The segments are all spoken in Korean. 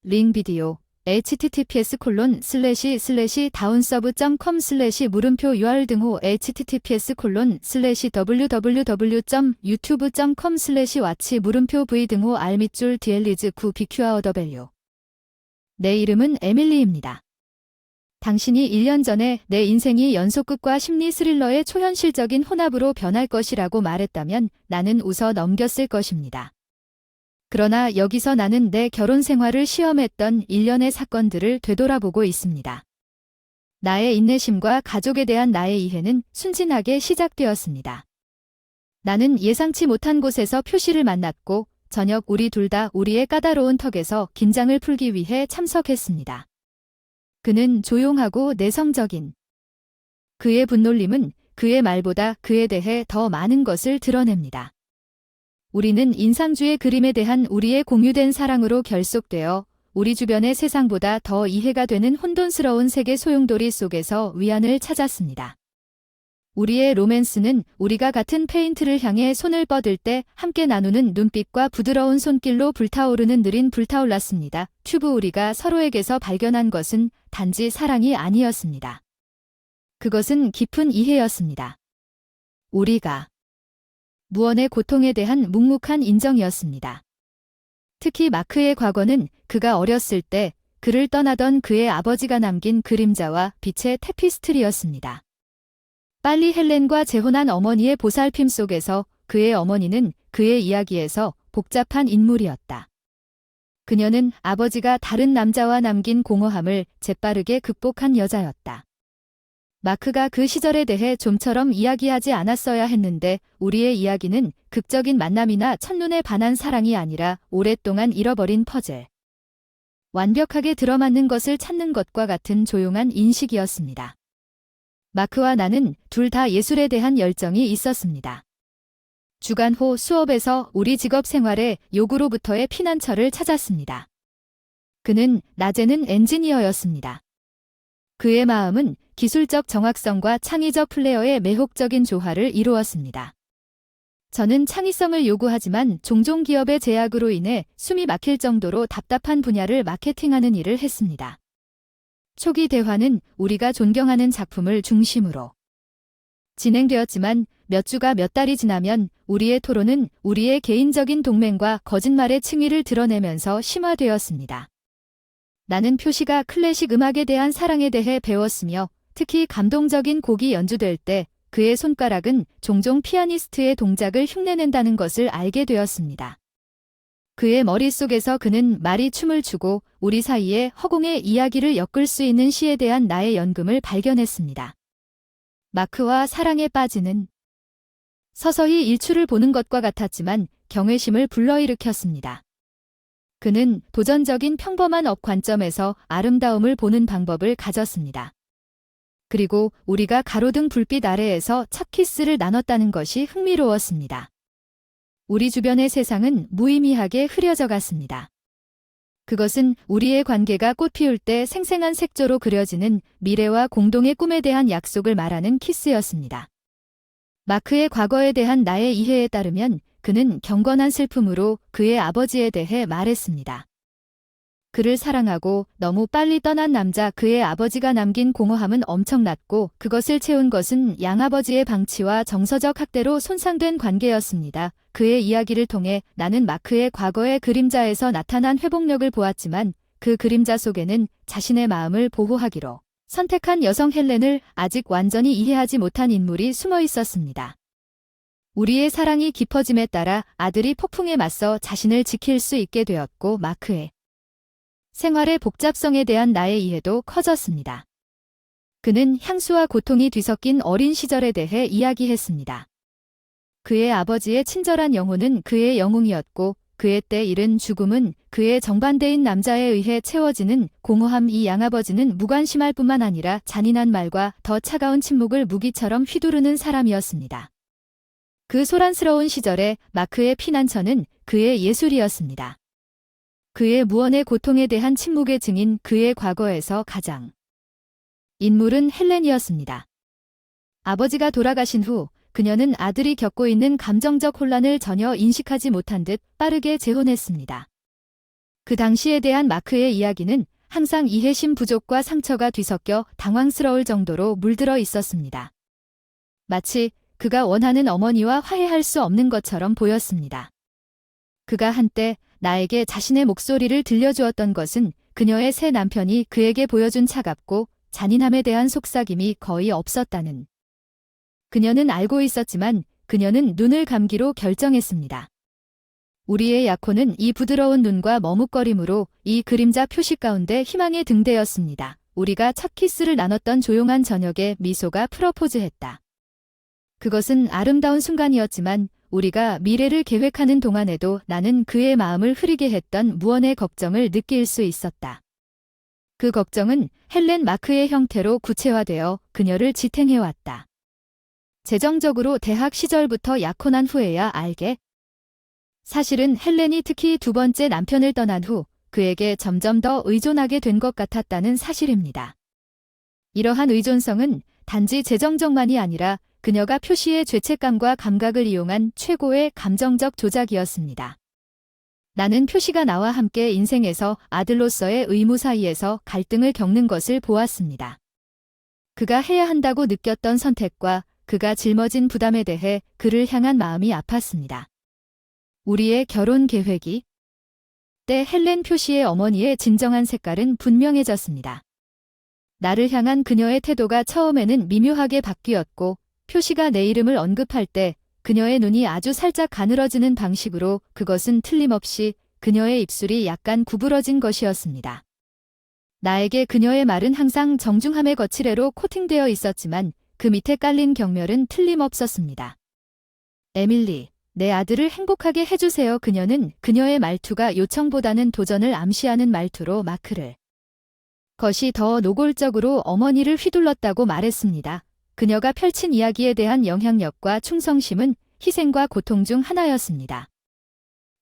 링 비디오 https://downsub.com/ 물음표 URL 등호 https://www.youtube.com/watch 물음표 v 등호 r 밑줄 dl리즈 9 bqrw. 내 이름은 에밀리입니다. 당신이 1년 전에 내 인생이 연속극과 심리 스릴러의 초현실적인 혼합으로 변할 것이라고 말했다면 나는 웃어 넘겼을 것입니다. 그러나 여기서 나는 내 결혼 생활을 시험했던 일련의 사건들을 되돌아보고 있습니다. 나의 인내심과 가족에 대한 나의 이해는 순진하게 시작되었습니다. 나는 예상치 못한 곳에서 표시를 만났고 저녁 우리 둘 다 우리의 까다로운 턱에서 긴장을 풀기 위해 참석했습니다. 그는 조용하고 내성적인. 그의 분놀림은 그의 말보다 그에 대해 더 많은 것을 드러냅니다. 우리는 인상주의 그림에 대한 우리의 공유된 사랑으로 결속되어 우리 주변의 세상보다 더 이해가 되는 혼돈스러운 세계 소용돌이 속에서 위안을 찾았습니다. 우리의 로맨스는 우리가 같은 페인트를 향해 손을 뻗을 때 함께 나누는 눈빛과 부드러운 손길로 불타오르는 느린 불타올랐습니다. 튜브 우리가 서로에게서 발견한 것은 단지 사랑이 아니었습니다. 그것은 깊은 이해였습니다. 우리가 무언의 고통에 대한 묵묵한 인정이었습니다. 특히 마크의 과거는 그가 어렸을 때 그를 떠나던 그의 아버지가 남긴 그림자와 빛의 테피스트리였습니다. 빨리 헬렌과 재혼한 어머니의 보살핌 속에서 그의 어머니는 그의 이야기에서 복잡한 인물이었다. 그녀는 아버지가 다른 남자와 남긴 공허함을 재빠르게 극복한 여자였다. 마크가 그 시절에 대해 좀처럼 이야기하지 않았어야 했는데 우리의 이야기는 극적인 만남이나 첫눈에 반한 사랑이 아니라 오랫동안 잃어버린 퍼즐. 완벽하게 들어맞는 것을 찾는 것과 같은 조용한 인식이었습니다. 마크와 나는 둘 다 예술에 대한 열정이 있었습니다. 주간호 수업에서 우리 직업 생활의 요구로부터의 피난처를 찾았습니다. 그는 낮에는 엔지니어였습니다. 그의 마음은 기술적 정확성과 창의적 플레이어의 매혹적인 조화를 이루었습니다. 저는 창의성을 요구하지만 종종 기업의 제약으로 인해 숨이 막힐 정도로 답답한 분야를 마케팅하는 일을 했습니다. 초기 대화는 우리가 존경하는 작품을 중심으로 진행되었지만 몇 주가 몇 달이 지나면 우리의 토론은 우리의 개인적인 동맹과 거짓말의 층위를 드러내면서 심화되었습니다. 나는 표시가 클래식 음악에 대한 사랑에 대해 배웠으며 특히 감동적인 곡이 연주될 때 그의 손가락은 종종 피아니스트의 동작을 흉내낸다는 것을 알게 되었습니다. 그의 머릿속에서 그는 말이 춤을 추고 우리 사이에 허공의 이야기를 엮을 수 있는 시에 대한 나의 연금을 발견했습니다. 마크와 사랑에 빠지는 서서히 일출을 보는 것과 같았지만 경외심을 불러일으켰습니다. 그는 도전적인 평범한 업 관점에서 아름다움을 보는 방법을 가졌습니다. 그리고 우리가 가로등 불빛 아래에서 첫 키스를 나눴다는 것이 흥미로웠습니다. 우리 주변의 세상은 무의미하게 흐려져 갔습니다. 그것은 우리의 관계가 꽃 피울 때 생생한 색조로 그려지는 미래와 공동의 꿈에 대한 약속을 말하는 키스였습니다. 마크의 과거에 대한 나의 이해에 따르면 그는 경건한 슬픔으로 그의 아버지에 대해 말했습니다. 그를 사랑하고 너무 빨리 떠난 남자 그의 아버지가 남긴 공허함은 엄청났고 그것을 채운 것은 양아버지의 방치와 정서적 학대로 손상된 관계였습니다. 그의 이야기를 통해 나는 마크의 과거의 그림자에서 나타난 회복력을 보았지만 그 그림자 속에는 자신의 마음을 보호하기로 선택한 여성 헬렌을 아직 완전히 이해하지 못한 인물이 숨어 있었습니다. 우리의 사랑이 깊어짐에 따라 아들이 폭풍에 맞서 자신을 지킬 수 있게 되었고 마크의 생활의 복잡성에 대한 나의 이해도 커졌습니다. 그는 향수와 고통이 뒤섞인 어린 시절에 대해 이야기했습니다. 그의 아버지의 친절한 영혼은 그의 영웅이었고 그의 때 이른 죽음은 그의 정반대인 남자에 의해 채워지는 공허함. 이 양아버지는 무관심할 뿐만 아니라 잔인한 말과 더 차가운 침묵을 무기처럼 휘두르는 사람이었습니다. 그 소란스러운 시절에 마크의 피난처는 그의 예술이었습니다. 그의 무언의 고통에 대한 침묵의 증인 그의 과거에서 가장 인물은 헬렌이었습니다. 아버지가 돌아가신 후 그녀는 아들이 겪고 있는 감정적 혼란을 전혀 인식하지 못한 듯 빠르게 재혼했습니다. 그 당시에 대한 마크의 이야기는 항상 이해심 부족과 상처가 뒤섞여 당황스러울 정도로 물들어 있었습니다. 마치 그가 원하는 어머니와 화해할 수 없는 것처럼 보였습니다. 그가 한때 나에게 자신의 목소리를 들려주었던 것은 그녀의 새 남편이 그에게 보여준 차갑고 잔인함에 대한 속삭임이 거의 없었다는. 그녀는 알고 있었지만 그녀는 눈을 감기로 결정했습니다. 우리의 약혼은 이 부드러운 눈과 머뭇거림으로 이 그림자 표시 가운데 희망의 등대였습니다. 우리가 첫 키스를 나눴던 조용한 저녁에 미소가 프러포즈했다. 그것은 아름다운 순간이었지만 우리가 미래를 계획하는 동안에도 나는 그의 마음을 흐리게 했던 무언의 걱정을 느낄 수 있었다. 그 걱정은 헬렌 마크의 형태로 구체화되어 그녀를 지탱해왔다. 재정적으로 대학 시절부터 약혼한 후에야 알게. 사실은 헬렌이 특히 두 번째 남편을 떠난 후 그에게 점점 더 의존하게 된 것 같았다는 사실입니다. 이러한 의존성은 단지 재정적만이 아니라 그녀가 표시의 죄책감과 감각을 이용한 최고의 감정적 조작이었습니다. 나는 표시가 나와 함께 인생에서 아들로서의 의무 사이에서 갈등을 겪는 것을 보았습니다. 그가 해야 한다고 느꼈던 선택과 그가 짊어진 부담에 대해 그를 향한 마음이 아팠습니다. 우리의 결혼 계획이 때 헬렌 표시의 어머니의 진정한 색깔은 분명해졌습니다. 나를 향한 그녀의 태도가 처음에는 미묘하게 바뀌었고 표시가 내 이름을 언급할 때 그녀의 눈이 아주 살짝 가늘어지는 방식으로 그것은 틀림없이 그녀의 입술이 약간 구부러진 것이었습니다. 나에게 그녀의 말은 항상 정중함의 거칠애로 코팅되어 있었지만 그 밑에 깔린 경멸은 틀림없었습니다. 에밀리, 내 아들을 행복하게 해주세요. 그녀는 그녀의 말투가 요청보다는 도전을 암시하는 말투로 마크를 것이 더 노골적으로 어머니를 휘둘렀다고 말했습니다. 그녀가 펼친 이야기에 대한 영향력과 충성심은 희생과 고통 중 하나였습니다.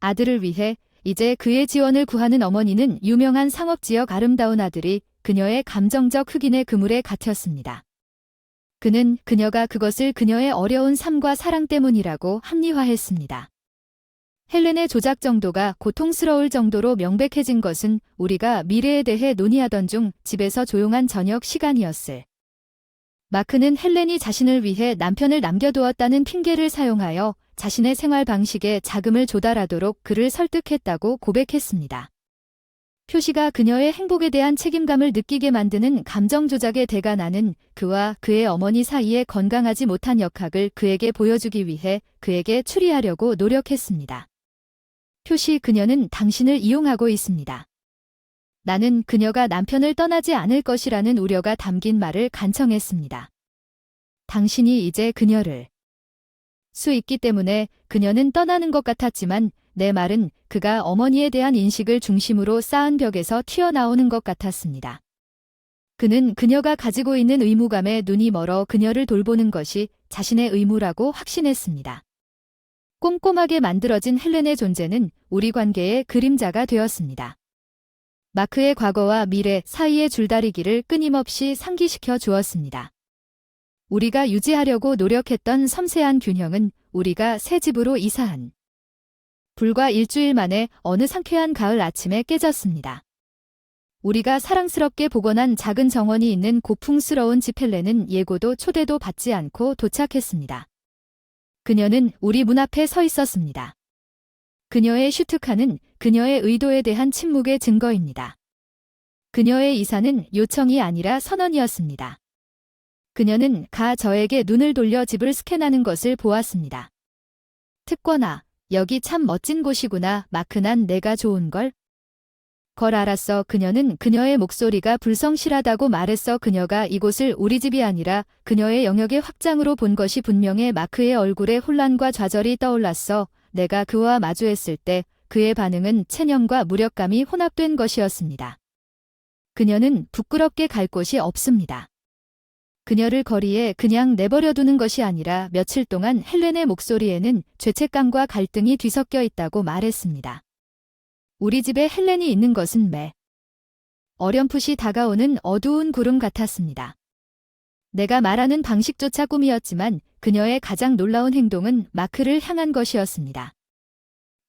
아들을 위해 이제 그의 지원을 구하는 어머니는 유명한 상업지역 아름다운 아들이 그녀의 감정적 흑인의 그물에 갇혔습니다. 그는 그녀가 그것을 그녀의 어려운 삶과 사랑 때문이라고 합리화했습니다. 헬렌의 조작 정도가 고통스러울 정도로 명백해진 것은 우리가 미래에 대해 논의하던 중 집에서 조용한 저녁 시간이었을. 마크는 헬렌이 자신을 위해 남편을 남겨두었다는 핑계를 사용하여 자신의 생활 방식에 자금을 조달하도록 그를 설득했다고 고백했습니다. 표시가 그녀의 행복에 대한 책임감을 느끼게 만드는 감정 조작의 대가 나는 그와 그의 어머니 사이에 건강하지 못한 역학을 그에게 보여주기 위해 그에게 추리하려고 노력했습니다. 표시 그녀는 당신을 이용하고 있습니다. 나는 그녀가 남편을 떠나지 않을 것이라는 우려가 담긴 말을 간청했습니다. 당신이 이제 그녀를 수 있기 때문에 그녀는 떠나는 것 같았지만 내 말은 그가 어머니에 대한 인식을 중심으로 쌓은 벽에서 튀어나오는 것 같았습니다. 그는 그녀가 가지고 있는 의무감에 눈이 멀어 그녀를 돌보는 것이 자신의 의무라고 확신했습니다. 꼼꼼하게 만들어진 헬렌의 존재는 우리 관계의 그림자가 되었습니다. 마크의 과거와 미래 사이의 줄다리기를 끊임없이 상기시켜 주었습니다. 우리가 유지하려고 노력했던 섬세한 균형은 우리가 새 집으로 이사한 불과 일주일 만에 어느 상쾌한 가을 아침에 깨졌습니다. 우리가 사랑스럽게 복원한 작은 정원이 있는 고풍스러운 집 헬렌은 예고도 초대도 받지 않고 도착했습니다. 그녀는 우리 문 앞에 서 있었습니다. 그녀의 슈트카는 그녀의 의도에 대한 침묵의 증거입니다. 그녀의 이사는 요청이 아니라 선언이었습니다. 그녀는 저에게 눈을 돌려 집을 스캔하는 것을 보았습니다. 특권아, 여기 참 멋진 곳이구나. 마크 난 내가 좋은걸? 걸 알았어. 그녀는 그녀의 목소리가 불성실하다고 말했어. 그녀가 이곳을 우리 집이 아니라 그녀의 영역의 확장으로 본 것이 분명해. 마크의 얼굴에 혼란과 좌절이 떠올랐어. 내가 그와 마주했을 때 그의 반응은 체념과 무력감이 혼합된 것이었습니다. 그녀는 부끄럽게 갈 곳이 없습니다. 그녀를 거리에 그냥 내버려두는 것이 아니라 며칠 동안 헬렌의 목소리에는 죄책감과 갈등이 뒤섞여 있다고 말했습니다. 우리 집에 헬렌이 있는 것은 어렴풋이 다가오는 어두운 구름 같았습니다. 내가 말하는 방식조차 꿈이었지만 그녀의 가장 놀라운 행동은 마크를 향한 것이었습니다.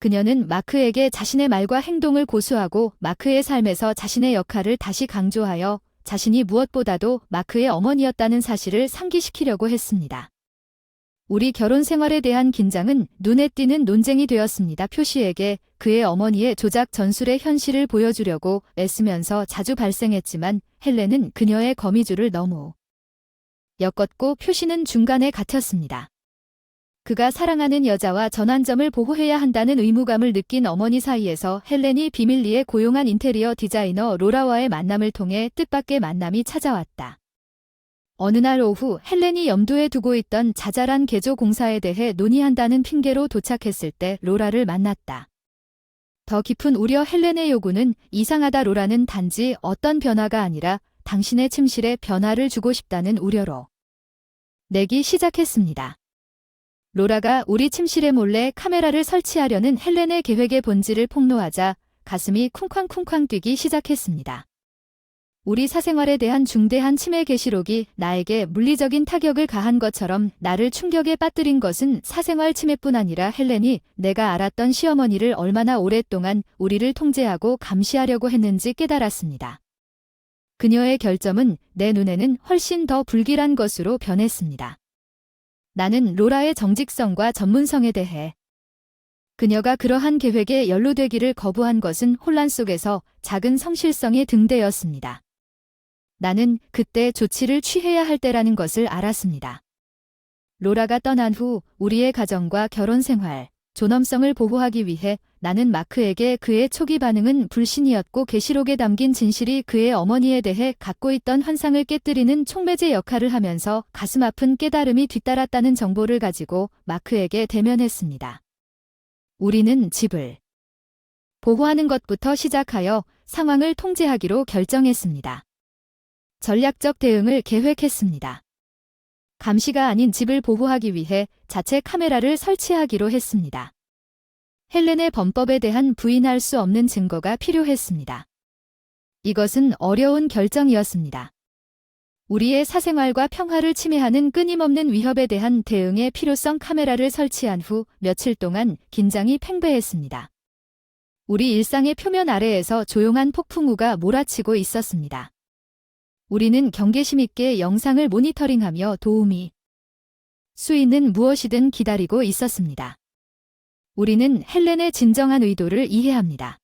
그녀는 마크에게 자신의 말과 행동을 고수하고 마크의 삶에서 자신의 역할을 다시 강조하여 자신이 무엇보다도 마크의 어머니였다는 사실을 상기시키려고 했습니다. 우리 결혼 생활에 대한 긴장은 눈에 띄는 논쟁이 되었습니다. 표시에게 그의 어머니의 조작 전술의 현실을 보여주려고 애쓰면서 자주 발생했지만 헬렌은 그녀의 거미줄을 너무 엮었고 표시는 중간에 갇혔습니다. 그가 사랑하는 여자와 전환점을 보호해야 한다는 의무감을 느낀 어머니 사이에서 헬렌이 비밀리에 고용한 인테리어 디자이너 로라와의 만남을 통해 뜻밖의 만남이 찾아왔다. 어느 날 오후 헬렌이 염두에 두고 있던 자잘한 개조 공사에 대해 논의한다는 핑계로 도착했을 때 로라를 만났다. 더 깊은 우려 헬렌의 요구는 이상하다. 로라는 단지 어떤 변화가 아니라 당신의 침실에 변화를 주고 싶다는 우려로 내기 시작했습니다. 로라가 우리 침실에 몰래 카메라를 설치하려는 헬렌의 계획의 본질을 폭로하자 가슴이 쿵쾅쿵쾅 뛰기 시작했습니다. 우리 사생활에 대한 중대한 침해 게시록이 나에게 물리적인 타격을 가한 것처럼 나를 충격에 빠뜨린 것은 사생활 침해뿐 아니라 헬렌이 내가 알았던 시어머니를 얼마나 오랫동안 우리를 통제하고 감시하려고 했는지 깨달았습니다. 그녀의 결점은 내 눈에는 훨씬 더 불길한 것으로 변했습니다. 나는 로라의 정직성과 전문성에 대해 그녀가 그러한 계획에 연루되기를 거부한 것은 혼란 속에서 작은 성실성에 등대었습니다. 나는 그때 조치를 취해야 할 때라는 것을 알았습니다. 로라가 떠난 후 우리의 가정과 결혼 생활, 존엄성을 보호하기 위해 나는 마크에게 그의 초기 반응은 불신이었고 계시록에 담긴 진실이 그의 어머니에 대해 갖고 있던 환상을 깨뜨리는 촉매제 역할을 하면서 가슴 아픈 깨달음이 뒤따랐다는 정보를 가지고 마크에게 대면했습니다. 우리는 집을 보호하는 것부터 시작하여 상황을 통제하기로 결정했습니다. 전략적 대응을 계획했습니다. 감시가 아닌 집을 보호하기 위해 자체 카메라를 설치하기로 했습니다. 헬렌의 범법에 대한 부인할 수 없는 증거가 필요했습니다. 이것은 어려운 결정이었습니다. 우리의 사생활과 평화를 침해하는 끊임없는 위협에 대한 대응의 필요성. 카메라를 설치한 후 며칠 동안 긴장이 팽배했습니다. 우리 일상의 표면 아래에서 조용한 폭풍우가 몰아치고 있었습니다. 우리는 경계심 있게 영상을 모니터링하며 도움이 수 있는 무엇이든 기다리고 있었습니다. 우리는 헬렌의 진정한 의도를 이해합니다.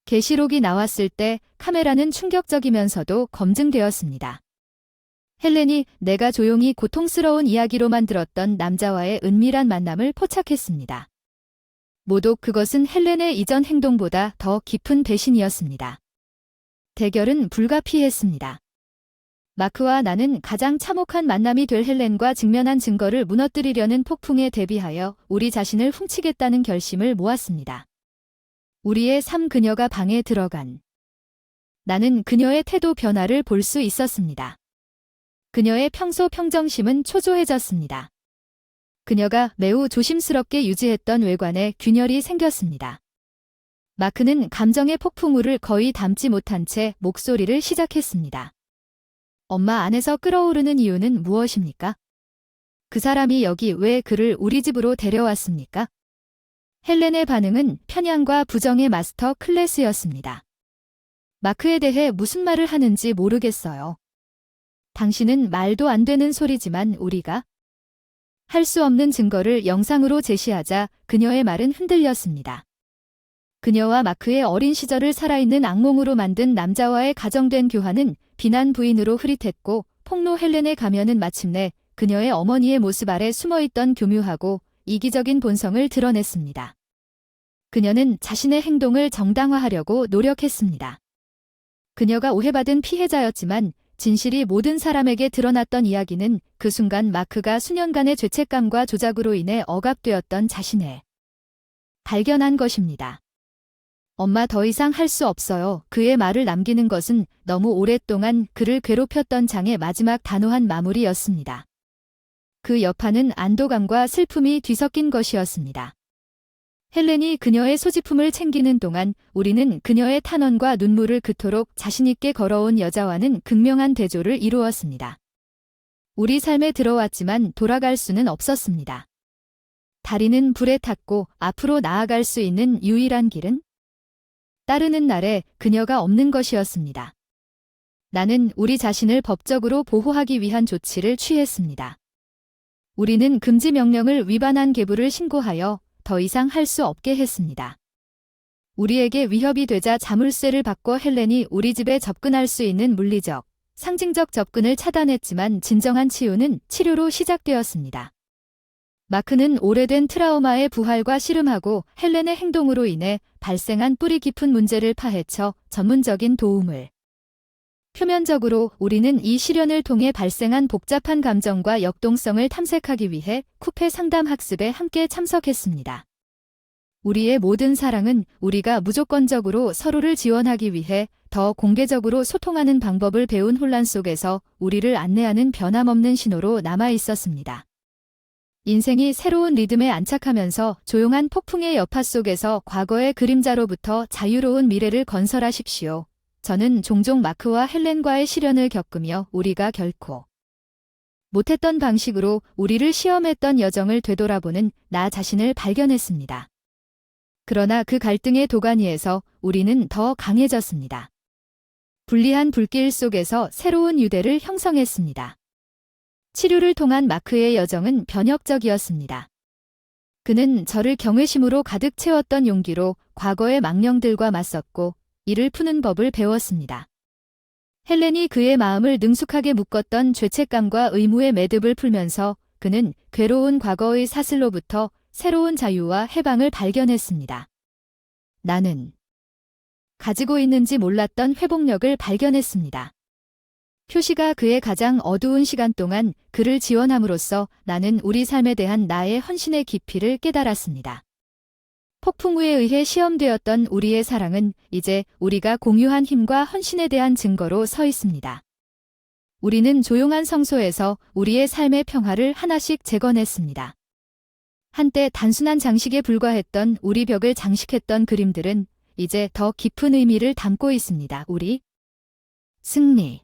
계시록이 나왔을 때 카메라는 충격적이면서도 검증되었습니다. 헬렌이 내가 조용히 고통스러운 이야기로만 들었던 남자와의 은밀한 만남을 포착했습니다. 모두 그것은 헬렌의 이전 행동보다 더 깊은 배신이었습니다. 대결은 불가피했습니다. 마크와 나는 가장 참혹한 만남이 될 헬렌과 직면한 증거를 무너뜨리려는 폭풍에 대비하여 우리 자신을 훔치겠다는 결심을 모았습니다. 우리의 삶. 그녀가 방에 들어간 나는 그녀의 태도 변화를 볼 수 있었습니다. 그녀의 평소 평정심은 초조해졌습니다. 그녀가 매우 조심스럽게 유지했던 외관에 균열이 생겼습니다. 마크는 감정의 폭풍우를 거의 담지 못한 채 목소리를 시작했습니다. 엄마 안에서 끓어오르는 이유는 무엇입니까? 그 사람이 여기 왜 그를 우리 집으로 데려왔습니까? 헬렌의 반응은 편향과 부정의 마스터 클래스였습니다. 마크에 대해 무슨 말을 하는지 모르겠어요. 당신은 말도 안 되는 소리지만 우리가 할 수 없는 증거를 영상으로 제시하자 그녀의 말은 흔들렸습니다. 그녀와 마크의 어린 시절을 살아있는 악몽으로 만든 남자와의 가정된 교환은 비난 부인으로 흐릿했고 폭로. 헬렌의 가면은 마침내 그녀의 어머니의 모습 아래 숨어있던 교묘하고 이기적인 본성을 드러냈습니다. 그녀는 자신의 행동을 정당화하려고 노력했습니다. 그녀가 오해받은 피해자였지만 진실이 모든 사람에게 드러났던 이야기는 그 순간 마크가 수년간의 죄책감과 조작으로 인해 억압되었던 자신을 발견한 것입니다. 엄마 더 이상 할 수 없어요. 그의 말을 남기는 것은 너무 오랫동안 그를 괴롭혔던 장의 마지막 단호한 마무리였습니다. 그 여파는 안도감과 슬픔이 뒤섞인 것이었습니다. 헬렌이 그녀의 소지품을 챙기는 동안 우리는 그녀의 탄원과 눈물을 그토록 자신있게 걸어온 여자와는 극명한 대조를 이루었습니다. 우리 삶에 들어왔지만 돌아갈 수는 없었습니다. 다리는 불에 탔고 앞으로 나아갈 수 있는 유일한 길은 따르는 날에 그녀가 없는 것이었습니다. 나는 우리 자신을 법적으로 보호하기 위한 조치를 취했습니다. 우리는 금지 명령을 위반한 계부를 신고하여 더 이상 할 수 없게 했습니다. 우리에게 위협이 되자 자물쇠를 바꿔 헬렌이 우리 집에 접근할 수 있는 물리적, 상징적 접근을 차단했지만 진정한 치유는 치료로 시작되었습니다. 마크는 오래된 트라우마의 부활과 씨름하고 헬렌의 행동으로 인해 발생한 뿌리 깊은 문제를 파헤쳐 전문적인 도움을. 표면적으로 우리는 이 시련을 통해 발생한 복잡한 감정과 역동성을 탐색하기 위해 쿠페 상담 학습에 함께 참석했습니다. 우리의 모든 사랑은 우리가 무조건적으로 서로를 지원하기 위해 더 공개적으로 소통하는 방법을 배운 혼란 속에서 우리를 안내하는 변함없는 신호로 남아 있었습니다. 인생이 새로운 리듬에 안착하면서 조용한 폭풍의 여파 속에서 과거의 그림자로부터 자유로운 미래를 건설하십시오. 저는 종종 마크와 헬렌과의 시련을 겪으며 우리가 결코 못했던 방식으로 우리를 시험했던 여정을 되돌아보는 나 자신을 발견했습니다. 그러나 그 갈등의 도가니에서 우리는 더 강해졌습니다. 불리한 불길 속에서 새로운 유대를 형성했습니다. 치료를 통한 마크의 여정은 변혁적이었습니다. 그는 저를 경외심으로 가득 채웠던 용기로 과거의 망령들과 맞섰고 이를 푸는 법을 배웠습니다. 헬렌이 그의 마음을 능숙하게 묶었던 죄책감과 의무의 매듭을 풀면서 그는 괴로운 과거의 사슬로부터 새로운 자유와 해방을 발견했습니다. 나는 가지고 있는지 몰랐던 회복력을 발견했습니다. 표시가 그의 가장 어두운 시간 동안 그를 지원함으로써 나는 우리 삶에 대한 나의 헌신의 깊이를 깨달았습니다. 폭풍 우에 의해 시험되었던 우리의 사랑은 이제 우리가 공유한 힘과 헌신에 대한 증거로 서 있습니다. 우리는 조용한 성소에서 우리의 삶의 평화를 하나씩 재건했습니다. 한때 단순한 장식에 불과했던 우리 벽을 장식했던 그림들은 이제 더 깊은 의미를 담고 있습니다. 우리 승리.